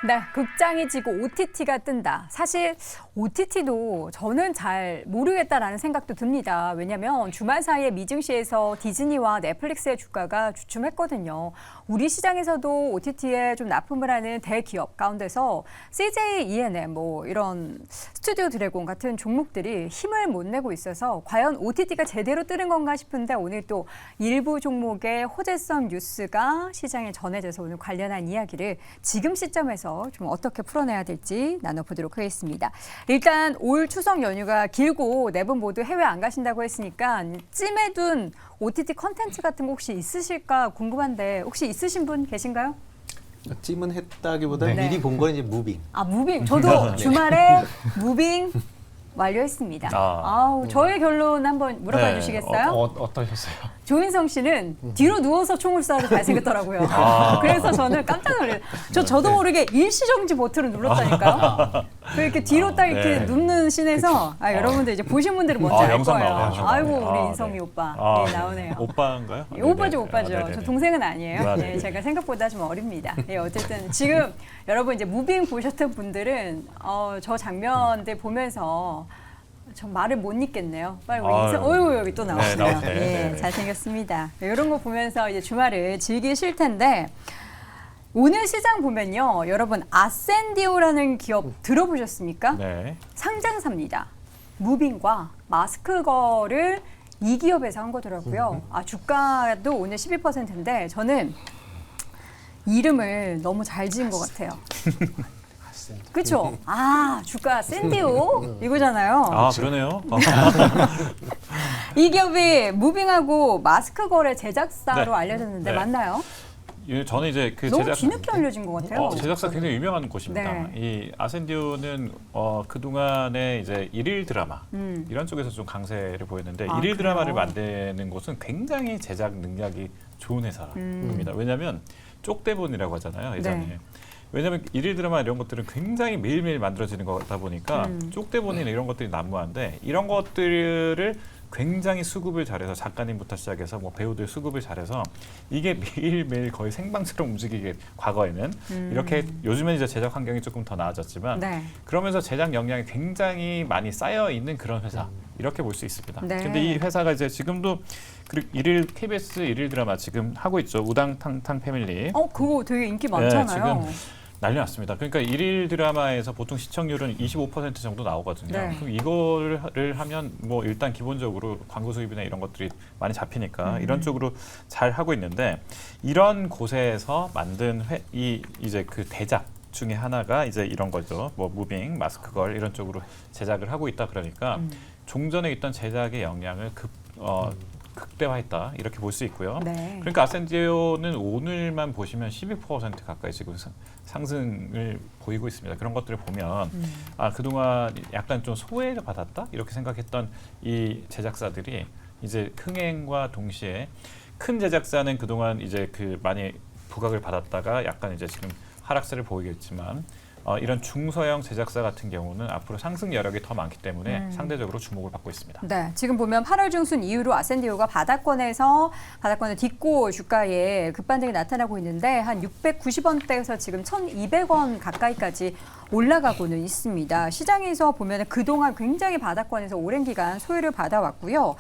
네, 극장이 지고 OTT가 뜬다. 사실 OTT도 저는 잘 모르겠다라는 생각도 듭니다. 왜냐하면 주말 사이에 미증시에서 디즈니와 넷플릭스의 주가가 주춤했거든요. 우리 시장에서도 OTT에 좀 납품을 하는 대기업 가운데서 CJ ENM 뭐 이런 스튜디오 드래곤 같은 종목들이 힘을 못 내고 있어서 과연 OTT가 제대로 뜨는 건가 싶은데 오늘 또 일부 종목의 호재성 뉴스가 시장에 전해져서 오늘 관련한 이야기를 지금 시점에서 좀 어떻게 풀어내야 될지 나눠보도록 하겠습니다. 일단 올 추석 연휴가 길고 네 분 모두 해외 안 가신다고 했으니까 찜해 둔 OTT 컨텐츠 같은 거 혹시 있으실까 궁금한데 혹시 있으신 분 계신가요? 찜은 했다기보다 네. 미리 본 건 이제 무빙. 아, 무빙. 저도 주말에 무빙 완료했습니다. 아우, 저의 결론 한번 물어봐 주시겠어요? 어떠셨어요? 조인성 씨는 뒤로 누워서 총을 쏴도 잘생겼더라고요. 그래서 저는 깜짝 놀랐어요. 저도 모르게 일시정지 버튼을 눌렀다니까요. 이렇게 뒤로 딱 이렇게 눕는 씬에서 여러분들 이제 보신 분들은 뭔지 알 영상 거예요. 나오네요. 아이고 우리 네. 인성이 오빠 예, 나오네요. 오빠인가요? 예, 오빠죠, 네네. 오빠죠. 네네네. 저 동생은 아니에요. 아, 예, 네네. 제가 생각보다 좀 어립니다. 예, 어쨌든 지금 여러분 이제 무빙 보셨던 분들은 저 장면들 보면서 전 말을 못 잇겠네요. 빨리 우리 인성, 어이구 여기 또 나왔어요. 네, 나오세요. 예, 네네. 잘생겼습니다. 이런 거 보면서 이제 주말을 즐기실 텐데 오늘 시장 보면요, 여러분 아센디오라는 기업 들어보셨습니까? 네. 상장사입니다. 무빙과 마스크거를 이 기업에서 한 거더라고요. 주가도 오늘 12%인데 저는 이름을 너무 잘 지은 것 같아요. 그렇죠? 주가 샌디오 이거잖아요. 그러네요. 이 기업이 무빙하고 마스크 거래 제작사로 네. 알려졌는데 네. 맞나요? 저는 이제 그 너무 제작 뒤늦게 알려진 것 같아요. 제작사 굉장히 유명한 곳입니다. 네. 이 아센디오는 그동안에 이제 일일 드라마 이런 쪽에서 좀 강세를 보였는데 일일 드라마를 그래요? 만드는 곳은 굉장히 제작 능력이 좋은 회사입니다. 왜냐하면 쪽대본이라고 하잖아요, 예전에. 네. 왜냐하면 일일 드라마 이런 것들은 굉장히 매일매일 만들어지는 거다 보니까 쪽대본이나 이런 것들이 난무한데 이런 것들을 굉장히 수급을 잘해서 작가님부터 시작해서 뭐 배우들 수급을 잘해서 이게 매일매일 거의 생방처럼 움직이게 과거에는 이렇게 요즘엔 이제 제작 환경이 조금 더 나아졌지만 네. 그러면서 제작 역량이 굉장히 많이 쌓여 있는 그런 회사 이렇게 볼 수 있습니다. 네. 근데 이 회사가 이제 지금도 KBS 일일 드라마 지금 하고 있죠. 우당탕탕 패밀리. 그거 되게 인기 많잖아요. 지금 난리 났습니다. 그러니까 일일 드라마에서 보통 시청률은 25% 정도 나오거든요. 네. 그럼 이거를 하면 뭐 일단 기본적으로 광고 수입이나 이런 것들이 많이 잡히니까 이런 쪽으로 잘 하고 있는데 이런 곳에서 만든 이제 그 대작 중에 하나가 이제 이런 거죠. 뭐 무빙, 마스크걸 이런 쪽으로 제작을 하고 있다 그러니까 종전에 있던 제작의 역량을 극대화했다 이렇게 볼 수 있고요. 네. 그러니까 아센디오는 오늘만 보시면 12% 가까이 지금 상승을 보이고 있습니다. 그런 것들을 보면 그동안 약간 좀 소외를 받았다 이렇게 생각했던 이 제작사들이 이제 흥행과 동시에 큰 제작사는 그동안 이제 그 많이 부각을 받았다가 약간 이제 지금 하락세를 보이겠지만 이런 중소형 제작사 같은 경우는 앞으로 상승 여력이 더 많기 때문에 상대적으로 주목을 받고 있습니다. 네, 지금 보면 8월 중순 이후로 아센디오가 바닥권을 딛고 주가에 급반등이 나타나고 있는데 한 690원대에서 지금 1,200원 가까이까지 올라가고는 있습니다. 시장에서 보면 그동안 굉장히 바닥권에서 오랜 기간 소요를 받아왔고요.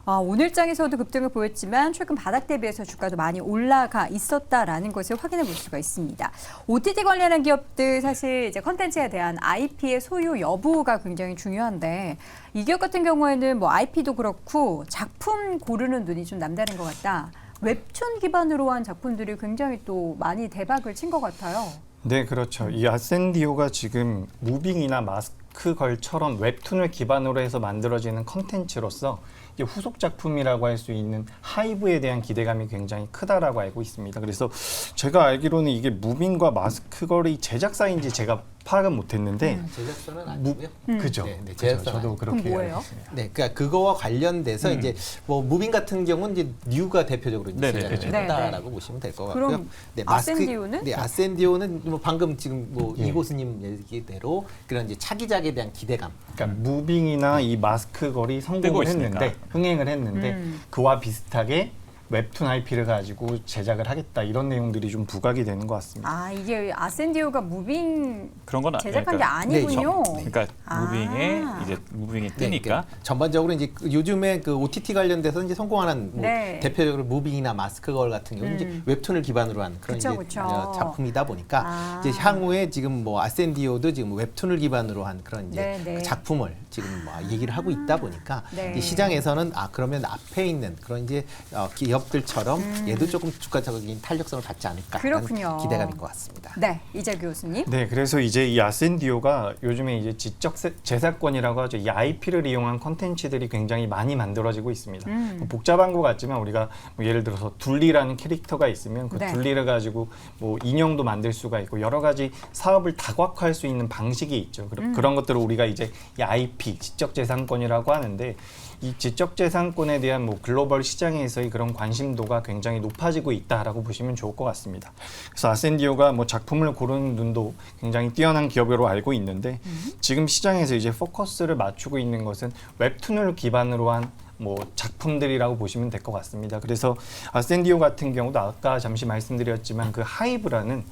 오늘 장에서도 급등을 보였지만 최근 바닥 대비해서 주가도 많이 올라가 있었다라는 것을 확인해 볼 수가 있습니다. OTT 관련한 기업들 사실 이제 컨텐츠에 대한 IP의 소유 여부가 굉장히 중요한데 이 기업 같은 경우에는 뭐 IP도 그렇고 작품 고르는 눈이 좀 남다른 것 같다. 웹툰 기반으로 한 작품들이 굉장히 또 많이 대박을 친 것 같아요. 네, 그렇죠. 이 아센디오가 지금 무빙이나 마스크걸처럼 웹툰을 기반으로 해서 만들어지는 컨텐츠로서 이제 후속 작품이라고 할 수 있는 하이브에 대한 기대감이 굉장히 크다라고 알고 있습니다. 그래서 제가 알기로는 이게 무빙과 마스크걸이 제작사인지 제가 파악은 못했는데 제작사는 아니고요. 그죠? 네, 그죠. 제작사는 저도 그럼 그렇게 뭐예요? 알고 있습니다. 네, 그러니까 그거와 관련돼서 이제 뭐 무빙 같은 경우는 이제 뉴가 대표적으로 이제 네네, 제작을 그렇죠. 했다라고 보시면 될 것 같고요. 그럼 아센디오는? 네, 아센디오는 뭐 방금 지금 뭐 예. 이고스님 얘기대로 그런 이제 차기작에 대한 기대감. 그러니까 무빙이나 이 마스크걸이 성공을 뜨고 있으니까. 했는데 흥행을 했는데 그와 비슷하게 웹툰 IP를 가지고 제작을 하겠다 이런 내용들이 좀 부각이 되는 것 같습니다. 아, 이게 아센디오가 무빙 그런 건 제작한 게 그러니까 아니군요. 그러니까 무빙에 아. 이제 무빙이 네, 뜨니까 그러니까 전반적으로 이제 요즘에 그 OTT 관련돼서 이제 성공하는 뭐 네. 대표적으로 무빙이나 마스크걸 같은 경우는 이제 웹툰을 기반으로 한 그런 그쵸, 이제 그쵸. 작품이다 보니까 아. 이제 향후에 지금 뭐 아센디오도 지금 웹툰을 기반으로 한 그런 이제 네, 네. 그 작품을 지금 뭐 얘기를 하고 있다 보니까 네. 이제 시장에서는 그러면 앞에 있는 그런 이제 기업들처럼 얘도 조금 주가적인 탄력성을 받지 않을까 그렇군요. 하는 기대감인 것 같습니다. 네, 이재 교수님. 네, 그래서 이제 이 아센디오가 요즘에 이제 지적 재산권이라고 하죠. 이 IP를 이용한 콘텐츠들이 굉장히 많이 만들어지고 있습니다. 뭐 복잡한 것 같지만 우리가 뭐 예를 들어서 둘리라는 캐릭터가 있으면 그 네. 둘리를 가지고 뭐 인형도 만들 수가 있고 여러 가지 사업을 다각화할 수 있는 방식이 있죠. 그런 것들을 우리가 이제 이 IP, 지적 재산권이라고 하는데 이 지적 재산권에 대한 뭐 글로벌 시장에서의 그런 관심도가 굉장히 높아지고 있다라고 보시면 좋을 것 같습니다. 그래서 아센디오가 뭐 작품을 고르는 눈도 굉장히 뛰어난 기업으로 알고 있는데 지금 시장에서 이제 포커스를 맞추고 있는 것은 웹툰을 기반으로 한 뭐 작품들이라고 보시면 될 것 같습니다. 그래서 아센디오 같은 경우도 아까 잠시 말씀드렸지만 그 하이브라는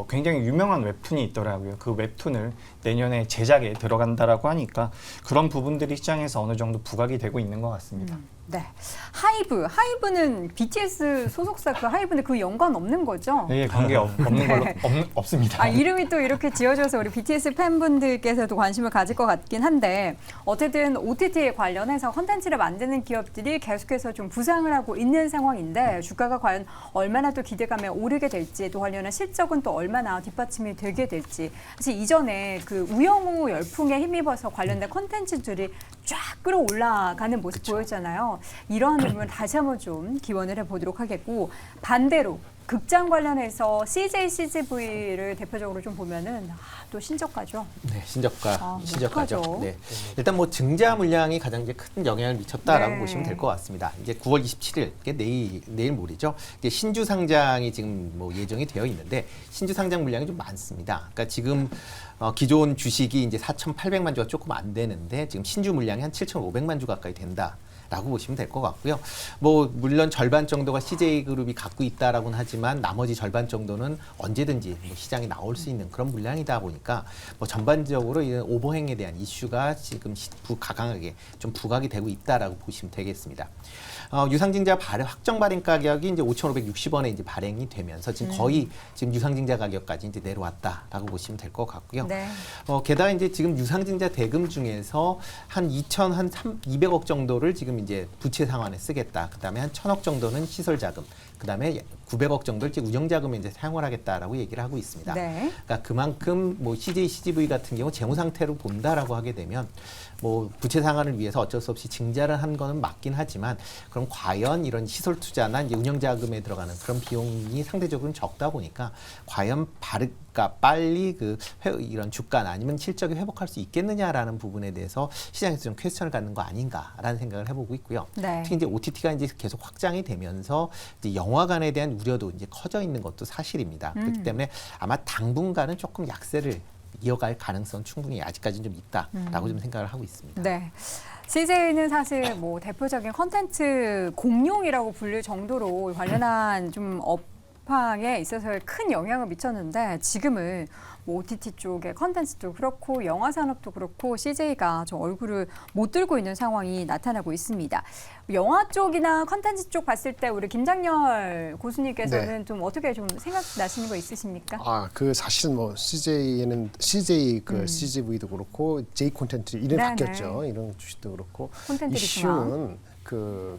굉장히 유명한 웹툰이 있더라고요. 그 웹툰을 내년에 제작에 들어간다라고 하니까 그런 부분들이 시장에서 어느 정도 부각이 되고 있는 것 같습니다. 네, 하이브는 BTS 소속사 그 하이브는 그 연관 없는 거죠? 네, 관계 없는 걸로 없습니다. 아, 이름이 또 이렇게 지어져서 우리 BTS 팬분들께서도 관심을 가질 것 같긴 한데 어쨌든 OTT에 관련해서 콘텐츠를 만드는 기업들이 계속해서 좀 부상을 하고 있는 상황인데 주가가 과연 얼마나 또 기대감에 오르게 될지 또 관련한 실적은 또 얼마나 뒷받침이 되게 될지 사실 이전에 그 우영우 열풍에 힘입어서 관련된 콘텐츠들이 쫙 끌어올라가는 모습 보였잖아요. 이러한 부분을 다시 한번 좀 기원을 해보도록 하겠고 반대로 극장 관련해서 CJ, CGV를 대표적으로 좀 보면은 또 신저가죠. 네, 신저가죠. 어떡하죠? 네. 일단 뭐 증자 물량이 가장 이제 큰 영향을 미쳤다라고 네. 보시면 될 것 같습니다. 이제 9월 27일, 내일 모레죠. 이제 신주 상장이 지금 뭐 예정이 되어 있는데 신주 상장 물량이 좀 많습니다. 그러니까 지금 기존 주식이 이제 4,800만 주가 조금 안 되는데 지금 신주 물량이 한 7,500만 주 가까이 된다. 라고 보시면 될 것 같고요. 뭐 물론 절반 정도가 CJ 그룹이 갖고 있다라고는 하지만 나머지 절반 정도는 언제든지 뭐 시장에 나올 수 있는 그런 물량이다 보니까 뭐 전반적으로 이 오버행에 대한 이슈가 지금 강하게 좀 부각이 되고 있다라고 보시면 되겠습니다. 유상증자 확정 발행 가격이 이제 5,560원에 이제 발행이 되면서 지금 거의 지금 유상증자 가격까지 이제 내려왔다라고 보시면 될 것 같고요. 네. 게다가 이제 지금 유상증자 대금 중에서 한 200억 정도를 지금 이제 부채 상환에 쓰겠다. 그다음에 한 1,000억 정도는 시설 자금. 그다음에 900억 정도를 이제 운영 자금에 이제 사용을 하겠다라고 얘기를 하고 있습니다. 네. 그러니까 그만큼 뭐 CJ, CGV 같은 경우 재무 상태로 본다라고 하게 되면 뭐 부채 상환을 위해서 어쩔 수 없이 증자를 한 거는 맞긴 하지만 그럼 과연 이런 시설 투자나 이제 운영 자금에 들어가는 그런 비용이 상대적으로 적다 보니까 과연 빨리 이런 주가나 아니면 실적이 회복할 수 있겠느냐라는 부분에 대해서 시장에서 좀 퀘스천을 갖는 거 아닌가라는 생각을 해보고 있고요. 네. 특히 이제 OTT가 이제 계속 확장이 되면서 이제 영화관에 대한 우려도 이제 커져 있는 것도 사실입니다. 그렇기 때문에 아마 당분간은 조금 약세를 이어갈 가능성 충분히 아직까지는 좀 있다라고 좀 생각을 하고 있습니다. 네. CJ는 사실 뭐 대표적인 컨텐츠 공룡이라고 불릴 정도로 관련한 좀 업황에 있어서 큰 영향을 미쳤는데 지금은 뭐 OTT 쪽의 컨텐츠도 그렇고 영화 산업도 그렇고 CJ가 좀 얼굴을 못 들고 있는 상황이 나타나고 있습니다. 영화 쪽이나 컨텐츠 쪽 봤을 때 우리 김장렬 고수님께서는 좀 어떻게 좀 생각나시는 거 있으십니까? 그 사실은 뭐 CJ에는 CJ CGV도 그렇고 J 콘텐츠 이름이 네네. 바뀌었죠. 이런 주식도 그렇고 콘텐츠 이슈는 그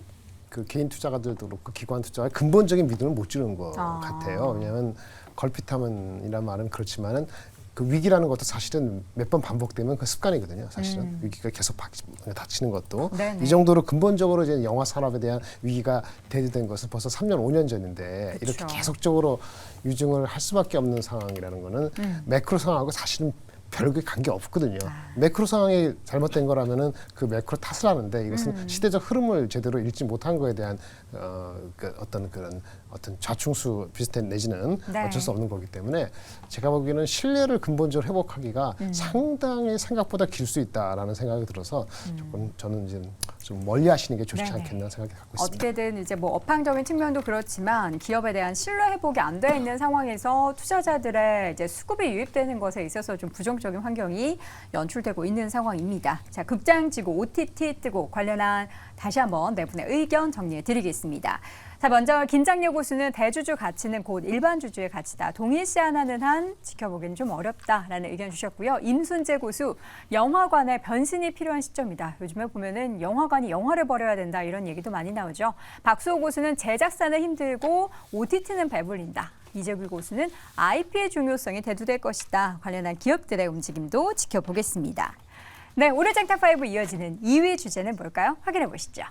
개인 투자가들도 그렇고 기관 투자가 근본적인 믿음을 못 주는 것 같아요. 왜냐하면 걸핏하면이란 말은 그렇지만은 그 위기라는 것도 사실은 몇 번 반복되면 그 습관이거든요. 사실은 위기가 계속 닥치는 것도 네네. 이 정도로 근본적으로 이제 영화 산업에 대한 위기가 대두된 것은 벌써 3년, 5년 전인데 그쵸. 이렇게 계속적으로 유증을 할 수밖에 없는 상황이라는 거는 매크로 상황하고 사실은 별개 관계 없거든요. 매크로 상황이 잘못된 거라면은 그 매크로 탓을 하는데 이것은 시대적 흐름을 제대로 읽지 못한 거에 대한 어떤 좌충수 비슷한 내지는 네. 어쩔 수 없는 거기 때문에 제가 보기에는 신뢰를 근본적으로 회복하기가 상당히 생각보다 길 수 있다라는 생각이 들어서 조금 저는 이제 좀 멀리하시는 게 좋지 네네. 않겠나 생각이 갖고 있습니다. 어떻게든 이제 뭐 업황적인 측면도 그렇지만 기업에 대한 신뢰 회복이 안 돼 있는 상황에서 투자자들의 이제 수급이 유입되는 것에 있어서 좀 부정적인 환경이 연출되고 있는 상황입니다. 자, 극장 지고 OTT 뜨고 관련한 다시 한번 네 분의 의견 정리해 드리겠습니다. 자, 먼저 김장려 고수는 대주주 가치는 곧 일반 주주의 가치다. 동일시하는 한 지켜보기는 좀 어렵다라는 의견 주셨고요. 임순재 고수, 영화관의 변신이 필요한 시점이다. 요즘에 보면은 영화관이 영화를 벌여야 된다 이런 얘기도 많이 나오죠. 박수호 고수는 제작사는 힘들고 OTT는 배불린다. 이재규 고수는 IP의 중요성이 대두될 것이다. 관련한 기업들의 움직임도 지켜보겠습니다. 네, 오늘 장탑5 이어지는 2위 주제는 뭘까요? 확인해 보시죠.